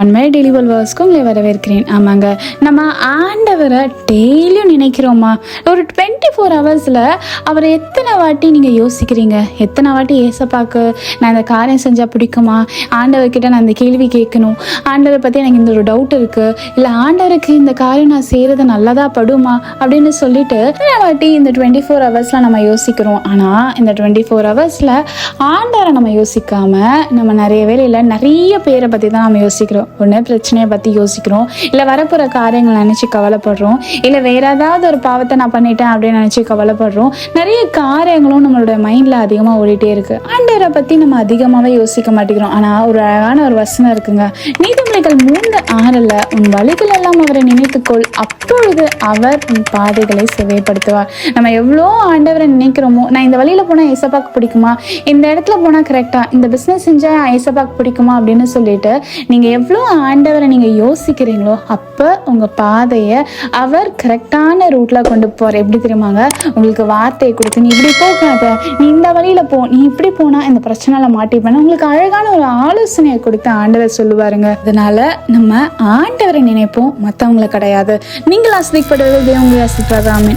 உண்மையை டெலிவல் வாஸ்க்கு உங்களை வரவேற்கிறேன். ஆமாங்க, நம்ம ஆண்டவரை டெய்லியும் நினைக்கிறோமா? ஒரு 24 ஹவர்ஸில் அவரை எத்தனை வாட்டி நீங்கள் யோசிக்கிறீங்க? எத்தனை வாட்டி ஏசப்பாக்கு நான் இந்த காரியம் செஞ்சால் பிடிக்குமா? ஆண்டவர்கிட்ட நான் இந்த கேள்வி கேட்கணும், ஆண்டவரை பற்றி எனக்கு இந்த ஒரு டவுட் இருக்குது, இல்லை ஆண்டவருக்கு இந்த காரியம் நான் செய்கிறது நல்லதாக படுமா அப்படின்னு சொல்லிட்டு எத்தனை வாட்டி இந்த 24 ஹவர்ஸில் நம்ம யோசிக்கிறோம். ஆனால் இந்த 24 ஹவர்ஸில் ஆண்டவரை நம்ம யோசிக்காமல் நம்ம நிறைய வேலையில் நிறைய பேரை பற்றி தான் நம்ம யோசிக்கிறோம். ஒன்று பிரச்சனையை பற்றி யோசிக்கிறோம், இல்லை வரப்போகிற காரியங்களை நினச்சி கவலைப்படுறோம், இல்லை வேற ஏதாவது ஒரு பாவத்தை நான் பண்ணிட்டேன் அப்படின்னு நினச்சி கவலைப்படுறோம். நிறைய காரியங்களும் நம்மளோட மைண்டில் அதிகமாக ஓடிட்டே இருக்குது. ஆண்டவரை பற்றி நம்ம அதிகமாகவே யோசிக்க மாட்டேங்கிறோம். ஆனால் ஒரு அழகான ஒரு வசனம் இருக்குங்க, நீதிமொழிகள் 3:6 உன் வழிகள் எல்லாம் அவரை நினைத்துக்கொள், அப்பொழுது அவர் உன் பாதைகளை செவ்வாய்ப்படுத்துவார். நம்ம எவ்வளோ ஆண்டவரை நினைக்கிறோமோ, நான் இந்த வழியில் போனால் ஏசப்பாக்கு பிடிக்குமா, இந்த இடத்துல போனால் கரெக்டாக, இந்த பிஸ்னஸ் செஞ்சால் ஏசப்பாக்கு பிடிக்குமா அப்படின்னு சொல்லிட்டு நீங்கள் எவ்வளோ ஆண்டவரை நீங்கள் யோசிக்கிறீங்களோ அப்போ உங்கள் பாதையை அவர் கரெக்டான ரூட்டில் கொண்டு போவார். எப்படி தெரியுமாங்க? உங்களுக்கு வார்த்தையை கொடுத்து நீ இப்படி போகாத, நீ இந்த வழியில் போ, நீ இப்படி போனால் இந்த பிரச்சனையில் மாட்டிப்பேன், உங்களுக்கு அழகான ஒரு ஆலோசனையை கொடுத்து ஆண்டவர் சொல்லுவாருங்க. அதனால நம்ம ஆண்டவரை நினைப்போம், மற்றவங்களை கிடையாது. நீங்கள் ஆசிரியப்படுவது உங்களை ஆசிரியப்படுறாமே.